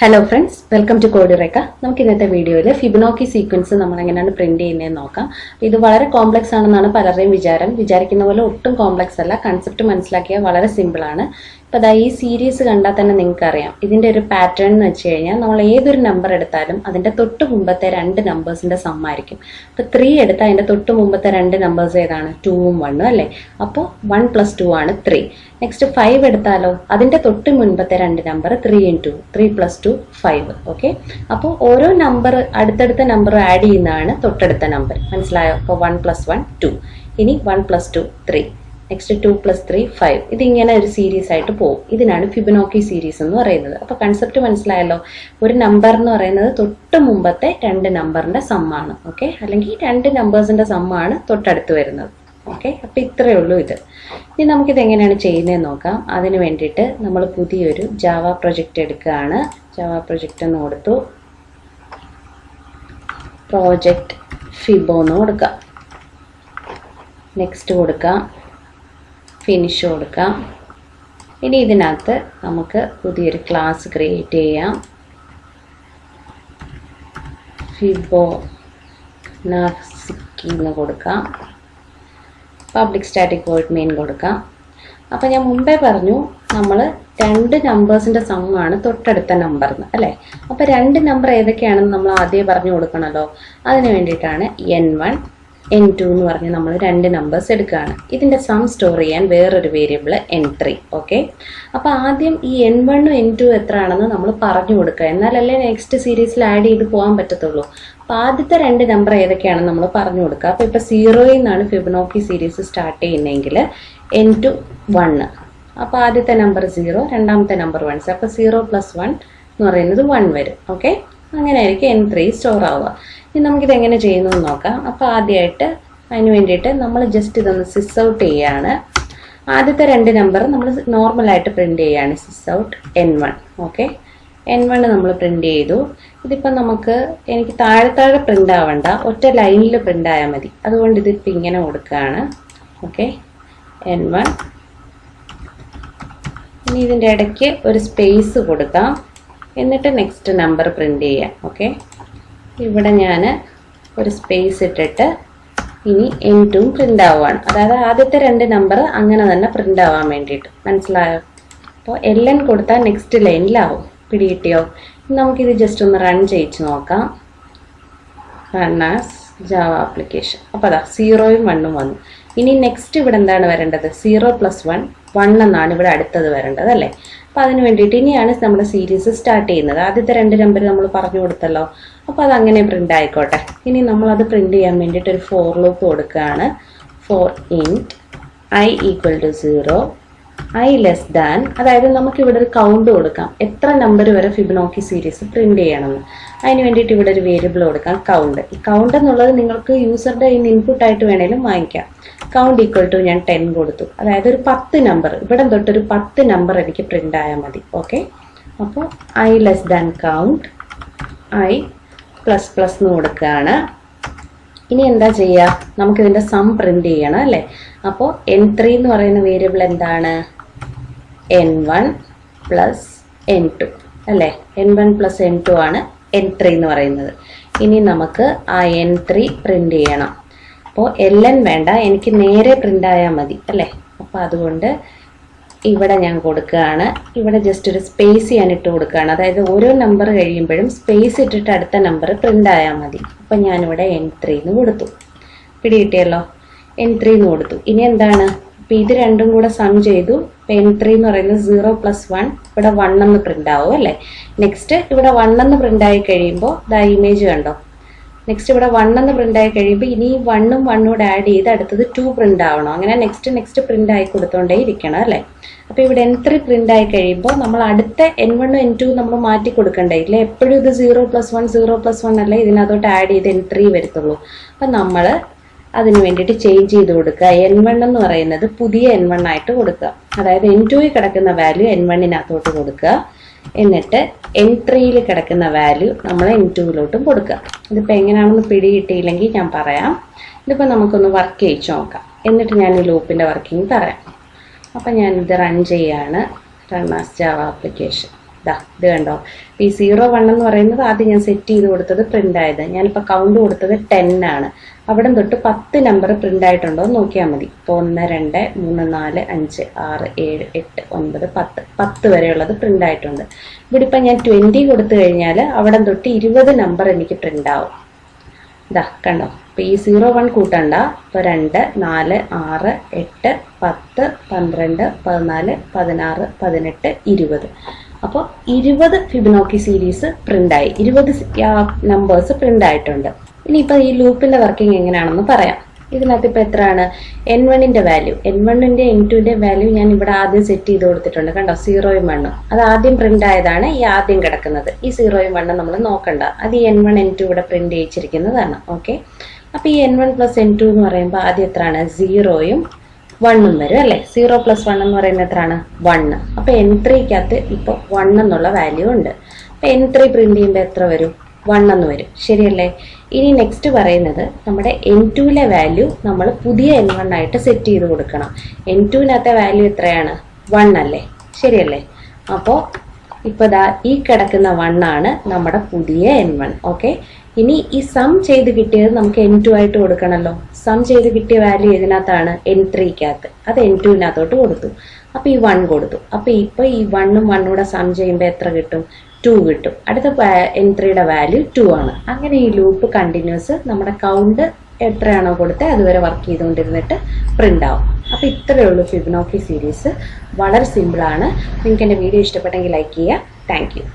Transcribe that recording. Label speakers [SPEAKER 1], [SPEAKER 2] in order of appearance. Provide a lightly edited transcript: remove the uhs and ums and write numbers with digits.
[SPEAKER 1] Hello friends, welcome to eureka. നമുക്ക് ഇന്നത്തെ വീഡിയോയിൽ ഫിബൊനാച്ചി സീക്വൻസ് നമ്മൾ എങ്ങനെയാണ് പ്രിന്റ് ചെയ്യുന്നതെന്ന് നോക്കാം. ഇത് വളരെ കോംപ്ലക്സ് ആണെന്നാണ് പലരുടെയും വിചാരിക്കുന്ന പോലെ ഒട്ടും കോംപ്ലക്സ് അല്ല. കൺസെപ്റ്റ് മനസ്സിലാക്കിയാൽ വളരെ സിമ്പിൾ ആണ്. ഇപ്പോൾ ഈ സീരീസ് കണ്ടാൽ തന്നെ നിങ്ങൾക്ക് അറിയാം ഇതിൻ്റെ ഒരു പാറ്റേൺ എന്ന് വെച്ച് കഴിഞ്ഞാൽ നമ്മൾ ഏതൊരു നമ്പർ എടുത്താലും അതിൻ്റെ തൊട്ട് മുമ്പത്തെ രണ്ട് നമ്പേഴ്സിൻ്റെ സമ്മായിരിക്കും. ഇപ്പോൾ 3 എടുത്താൽ അതിൻ്റെ തൊട്ട് മുമ്പത്തെ രണ്ട് നമ്പേഴ്സ് ഏതാണ്? 2ഉം 1ഉം അല്ലേ? അപ്പോൾ 1 + 2 ആണ് 3. നെക്സ്റ്റ് 5 എടുത്താലോ അതിൻ്റെ തൊട്ട് മുൻപത്തെ രണ്ട് നമ്പർ 3 × 2 3 + 2 5. ഓക്കെ, അപ്പോൾ ഓരോ നമ്പർ അടുത്തടുത്ത നമ്പർ ആഡ് ചെയ്യുന്നതാണ് തൊട്ടടുത്ത നമ്പർ. മനസ്സിലായോ? അപ്പോൾ 1 + 1 2, ഇനി 1 + 2 3, നെക്സ്റ്റ് 2 + 3 5. ഇതിങ്ങനെ ഒരു സീരീസ് ആയിട്ട് പോകും. ഇതിനാണ് ഫിബൊനാച്ചി സീരീസ് എന്ന് പറയുന്നത്. അപ്പോൾ കൺസെപ്റ്റ് മനസ്സിലായല്ലോ. ഒരു നമ്പർ എന്ന് പറയുന്നത് തൊട്ട് മുമ്പത്തെ രണ്ട് നമ്പറിന്റെ സമ്മാണ്. ഓക്കെ, അല്ലെങ്കിൽ രണ്ട് നമ്പേഴ്സിന്റെ സമ്മാണ് തൊട്ടടുത്ത് വരുന്നത്. ഓക്കെ, അപ്പം ഇത്രയേ ഉള്ളൂ ഇത്. ഇനി നമുക്കിത് എങ്ങനെയാണ് ചെയ്യുന്നതെന്ന് നോക്കാം. അതിന് വേണ്ടിയിട്ട് നമ്മൾ പുതിയൊരു ജാവ പ്രൊജക്റ്റ് എടുക്കുകയാണ്. ജാവ പ്രൊജക്റ്റ് എന്ന് കൊടുത്തു, പ്രോജക്റ്റ് ഫിബോ എന്ന് കൊടുക്കാം, നെക്സ്റ്റ് കൊടുക്കാം, ഫിനിഷ് കൊടുക്കാം. ഇനി ഇതിനകത്ത് നമുക്ക് പുതിയൊരു ക്ലാസ് ക്രിയേറ്റ് ചെയ്യാം. ഫിബൊനാച്ചി എന്ന് കൊടുക്കാം, പബ്ലിക് സ്റ്റാറ്റിക് വോയിഡ് മെയിൻ കൊടുക്കാം. അപ്പം ഞാൻ മുമ്പേ പറഞ്ഞു നമ്മൾ രണ്ട് നമ്പേഴ്സിൻ്റെ സമ്മാണ് തൊട്ടടുത്ത നമ്പറിന് അല്ലേ? അപ്പോൾ രണ്ട് നമ്പർ ഏതൊക്കെയാണെന്ന് നമ്മൾ ആദ്യം പറഞ്ഞു കൊടുക്കണമല്ലോ. അതിന് വേണ്ടിയിട്ടാണ് n1 n2 എന്ന് പറഞ്ഞ് നമ്മൾ രണ്ട് നമ്പേഴ്സ് എടുക്കുകയാണ്. ഇതിൻ്റെ സം സ്റ്റോർ ചെയ്യാൻ വേറൊരു വേരിയബിൾ n3. ഓക്കെ, അപ്പോൾ ആദ്യം ഈ n1ഉം n2 എത്ര ആണെന്ന് നമ്മൾ പറഞ്ഞു കൊടുക്കുക. എന്നാലല്ലേ നെക്സ്റ്റ് സീരീസിൽ ആഡ് ചെയ്ത് പോകാൻ പറ്റത്തുള്ളൂ. അപ്പോൾ ആദ്യത്തെ രണ്ട് നമ്പർ ഏതൊക്കെയാണെന്ന് നമ്മൾ പറഞ്ഞു കൊടുക്കുക. അപ്പോൾ ഇപ്പോൾ 0യിൽ നിന്നാണ് ഫിബൊനാച്ചി സീരീസ് സ്റ്റാർട്ട് ചെയ്യുന്നതെങ്കിൽ n2 1. അപ്പോൾ ആദ്യത്തെ നമ്പർ 0, രണ്ടാമത്തെ നമ്പർ 1. അപ്പോൾ 0 + 1 എന്ന് പറയുന്നത് 1 വരും. ഓക്കെ, അങ്ങനെ ആയിരിക്കും n3 സ്റ്റോർ ആവുക. ഇനി നമുക്കിത് എങ്ങനെ ചെയ്യുന്നു എന്ന് നോക്കാം. അപ്പോൾ ആദ്യമായിട്ട് അതിന് വേണ്ടിയിട്ട് നമ്മൾ ജസ്റ്റ് ഇതൊന്ന് സിസ് ഔട്ട് ചെയ്യുകയാണ്. ആദ്യത്തെ രണ്ട് നമ്പർ നമ്മൾ നോർമലായിട്ട് പ്രിന്റ് ചെയ്യുകയാണ്. സിസ് ഔട്ട് n1. ഓക്കെ, n1 നമ്മൾ പ്രിന്റ് ചെയ്തു. ഇതിപ്പോൾ എനിക്ക് താഴെ പ്രിന്റ് ആവണ്ട, ഒറ്റ ലൈനിൽ പ്രിന്റ് ആയാൽ മതി. അതുകൊണ്ട് ഇതിപ്പോൾ ഇങ്ങനെ കൊടുക്കുകയാണ്. Okay, n1. ഇനി ഇതിൻ്റെ ഇടയ്ക്ക് ഒരു സ്പേസ് കൊടുക്കാം, എന്നിട്ട് നെക്സ്റ്റ് നമ്പർ പ്രിന്റ് ചെയ്യാം. ഓക്കെ, ഇവിടെ ഞാൻ ഒരു സ്പേസ് ഇട്ടിട്ട് ഇനി n2 പ്രിന്റ് ആവുകയാണ്. അതായത് ആദ്യത്തെ രണ്ട് നമ്പർ അങ്ങനെ തന്നെ പ്രിന്റ് ആവാൻ വേണ്ടിയിട്ട്. മനസ്സിലായോ? അപ്പോൾ ln കൊടുത്താൽ നെക്സ്റ്റ് ലൈനിലാവും. പിടികിട്ടിയോ? നമുക്കിത് ജസ്റ്റ് ഒന്ന് റൺ ചെയ്യിച്ച് നോക്കാം. Run as Java application. അപ്പോൾ അതാ 0ഉം 1ഉം വന്നു. ഇനി നെക്സ്റ്റ് ഇവിടെ എന്താണ് വരേണ്ടത്? 0 + 1 1 എന്നാണ് ഇവിടെ അടുത്തത് വരേണ്ടത് അല്ലേ? അപ്പോൾ അതിന് വേണ്ടിയിട്ട് ഇനിയാണ് നമ്മുടെ സീരീസ് സ്റ്റാർട്ട് ചെയ്യുന്നത്. ആദ്യത്തെ രണ്ട് നമ്പർ നമ്മൾ പറഞ്ഞു കൊടുത്തല്ലോ. അപ്പോൾ അതങ്ങനെ പ്രിന്റ് ആയിക്കോട്ടെ. ഇനി നമ്മളത് പ്രിന്റ് ചെയ്യാൻ വേണ്ടിയിട്ട് ഒരു ഫോർ ലൂപ്പ് കൊടുക്കുകയാണ്. for int I = 0, I less than, അതായത് നമുക്കിവിടെ ഒരു കൗണ്ട് കൊടുക്കാം, എത്ര നമ്പർ വരെ ഫിബൊനാച്ചി സീരീസ് പ്രിന്റ് ചെയ്യണമെന്ന്. അതിന് വേണ്ടിയിട്ട് ഇവിടെ ഒരു വേരിയബിൾ കൊടുക്കാം, കൗണ്ട്. ഈ കൗണ്ട് എന്നുള്ളത് നിങ്ങൾക്ക് യൂസറുടെ ഇൻപുട്ടായിട്ട് വേണേലും വാങ്ങിക്കാം. കൗണ്ട് = ഞാൻ 10 കൊടുത്തു. അതായത് ഒരു 10 നമ്പർ, ഇവിടെ തൊട്ടൊരു 10 നമ്പർ എനിക്ക് പ്രിന്റ് ആയാൽ മതി. ഓക്കെ, അപ്പോൾ I less than count I ++ എന്ന് കൊടുക്കുകയാണ്. ഇനി എന്താ ചെയ്യുക? നമുക്കിതിൻ്റെ സം പ്രിന്റ് ചെയ്യണം അല്ലേ? അപ്പോൾ n3 എന്ന് പറയുന്ന വേരിയബിൾ എന്താണ്? n1 + n2 അല്ലേ? n1 + n2 ആണ് n3 എന്ന് പറയുന്നത്. ഇനി നമുക്ക് ആ n3 പ്രിന്റ് ചെയ്യണം. അപ്പോൾ ln വേണ്ട, എനിക്ക് നേരെ പ്രിന്റ് ആയാൽ മതി അല്ലേ? അപ്പോൾ അതുകൊണ്ട് ഇവിടെ ഞാൻ കൊടുക്കുകയാണ്. ഇവിടെ ജസ്റ്റ് ഒരു സ്പേസ് ഞാൻ ഇട്ട് കൊടുക്കുകയാണ്. അതായത് ഓരോ നമ്പർ കഴിയുമ്പോഴും സ്പേസ് ഇട്ടിട്ട് അടുത്ത നമ്പർ പ്രിന്റ് ആയാൽ മതി. അപ്പം ഞാനിവിടെ n3 എന്ന് കൊടുത്തു. പിടികിട്ടിയല്ലോ? n3 എന്ന് കൊടുത്തു. ഇനി എന്താണ്? ഇപ്പം ഇത് രണ്ടും കൂടെ സം ചെയ്തു. ഇപ്പം n3 എന്ന് പറയുന്നത് 0 + 1, ഇവിടെ 1 എന്ന് പ്രിന്റ് ആവും അല്ലേ? നെക്സ്റ്റ് ഇവിടെ 1 എന്ന് പ്രിന്റ് ആയി കഴിയുമ്പോൾ ഇമേജ് കണ്ടോ? നെക്സ്റ്റ് ഇവിടെ 1 എന്ന് പ്രിന്റ് ആയി കഴിയുമ്പോൾ ഇനി 1ഉം 1ഉം കൂടെ ആഡ് ചെയ്ത് അടുത്തത് 2 പ്രിന്റ് ആവണം. അങ്ങനെ നെക്സ്റ്റ് പ്രിന്റ് ആയി കൊടുത്തോണ്ടേ ഇരിക്കണം അല്ലേ? അപ്പോൾ ഇവിടെ n3 പ്രിന്റ് ആയി കഴിയുമ്പോൾ നമ്മൾ അടുത്ത n1ഉം n2ഉം നമ്മൾ മാറ്റി കൊടുക്കണ്ടേ ഇല്ലേ? എപ്പോഴും ഇത് 0 + 1 0 + 1 അല്ലേ ഇതിനകത്തോട്ട് ആഡ് ചെയ്ത് n3 വരത്തുള്ളൂ. അപ്പം നമ്മൾ അതിന് വേണ്ടിയിട്ട് ചേഞ്ച് ചെയ്ത് കൊടുക്കുക. n1 എന്ന് പറയുന്നത് പുതിയ n1 ആയിട്ട് കൊടുക്കുക. അതായത് n2ൽ കിടക്കുന്ന വാല്യൂ n1നകത്തോട്ട് കൊടുക്കുക. എന്നിട്ട് n3യിൽ കിടക്കുന്ന വാല്യൂ നമ്മൾ n2ലോട്ടും കൊടുക്കുക. ഇതിപ്പോൾ എങ്ങനെയാണെന്ന് പിടികിട്ടിയില്ലെങ്കിൽ ഞാൻ പറയാം. ഇതിപ്പോൾ നമുക്കൊന്ന് വർക്ക് ചെയ്യിച്ച് നോക്കാം. എന്നിട്ട് ഞാൻ ഈ ലൂപ്പിൻ്റെ വർക്കിംഗ് പറയാം. അപ്പം ഞാനിത് റൺ ചെയ്യാണ്. Run as Java application. ഇത് കണ്ടോ. ഈ 0 1 എന്ന് പറയുന്നത് ആദ്യം ഞാൻ സെറ്റ് ചെയ്ത് കൊടുത്തത് പ്രിന്റ് ആയത്. ഞാനിപ്പോൾ കൗണ്ട് കൊടുത്തത് 10 ആണ്. അവിടെ തൊട്ട് 10 നമ്പർ പ്രിന്റ് ആയിട്ടുണ്ടോ എന്ന് നോക്കിയാൽ മതി. ഇപ്പോൾ 1 2 3 4 5 6 7 8 9 10 10 വരെയുള്ളത് പ്രിന്റ് ആയിട്ടുണ്ട്. ഇവിടെ ഇപ്പം ഞാൻ 20 കൊടുത്തു കഴിഞ്ഞാൽ അവിടെ തൊട്ട് 20 നമ്പർ എനിക്ക് പ്രിന്റ് ആവും. കണ്ടോ. അപ്പോൾ ഈ 0 1 കൂട്ടണ്ട. ഇപ്പോൾ 2 4 6 8 10 12 14 16 18 20. അപ്പോൾ 20 ഫിബൊനാച്ചി സീരീസ് പ്രിന്റായി, 20 നമ്പേഴ്സ് പ്രിന്റ് ആയിട്ടുണ്ട്. ഇനിയിപ്പോൾ ഈ ലൂപ്പിന്റെ വർക്കിംഗ് എങ്ങനെയാണെന്ന് പറയാം. ഇതിനകത്ത് ഇപ്പോൾ എത്രയാണ് n1ന്റെ വാല്യൂ, n1ന്റെ n2ന്റെ വാല്യൂ ഞാൻ ഇവിടെ ആദ്യം സെറ്റ് ചെയ്ത് കൊടുത്തിട്ടുണ്ട്. കണ്ടോ 0 1. അത് ആദ്യം പ്രിന്റ് ആയതാണ് ഈ ആദ്യം കിടക്കുന്നത്. ഈ 0 1 നമ്മൾ നോക്കണ്ട, അത് ഈ n1 n2 ഇവിടെ പ്രിന്റ് ചെയ്യിച്ചിരിക്കുന്നതാണ്. ഓക്കെ. അപ്പോൾ ഈ n1 + n2 എന്ന് പറയുമ്പോൾ ആദ്യം എത്രയാണ് 0 1 വരും അല്ലേ. 0 + 1 എന്ന് പറയുന്നത് എത്രയാണ് 1. അപ്പോൾ n3ക്കകത്ത് ഇപ്പോൾ 1 എന്നുള്ള വാല്യൂ ഉണ്ട്. അപ്പോൾ n3 പ്രിന്റ് ചെയ്യുമ്പോൾ എത്ര വരും 1 എന്ന് വരും. ശരിയല്ലേ. ഇനി നെക്സ്റ്റ് പറയുന്നത് നമ്മുടെ n2ലെ വാല്യൂ നമ്മൾ പുതിയ n1 ആയിട്ട് സെറ്റ് ചെയ്ത് കൊടുക്കണം. n2നകത്തെ വാല്യൂ എത്രയാണ് 1 അല്ലേ. ശരിയല്ലേ. അപ്പോൾ ഇപ്പോൾ ഈ കിടക്കുന്ന 1 ആണ് നമ്മുടെ പുതിയ n1. ഓക്കെ. ഇനി ഈ സം ചെയ്ത് കിട്ടിയത് നമുക്ക് n2 ആയിട്ട് കൊടുക്കണമല്ലോ. സം ചെയ്ത് കിട്ടിയ വാല്യൂ ഇതിനകത്താണ് n3ക്കകത്ത്, അത് n2നകത്തോട്ട് കൊടുത്തു. അപ്പോൾ ഈ 1 കൊടുത്തു. അപ്പോൾ ഇപ്പോൾ ഈ 1ഉം 1ഉം കൂടെ സം ചെയ്യുമ്പോൾ എത്ര കിട്ടും 2 കിട്ടും. അടുത്ത n3യുടെ വാല്യൂ 2 ആണ്. അങ്ങനെ ഈ ലൂപ്പ് കണ്ടിന്യൂസ് നമ്മുടെ കൗണ്ട് എത്രയാണോ കൊടുത്തത് അതുവരെ വർക്ക് ചെയ്തുകൊണ്ടിരുന്നിട്ട് പ്രിന്റ് ആവും. അപ്പോൾ ഇത്രയേ ഉള്ളൂ ഫിബൊനാച്ചി സീരീസ്. വളരെ സിമ്പിളാണ്. നിങ്ങൾക്ക് എൻ്റെ വീഡിയോ ഇഷ്ടപ്പെട്ടെങ്കിൽ ലൈക്ക് ചെയ്യുക. Thank you.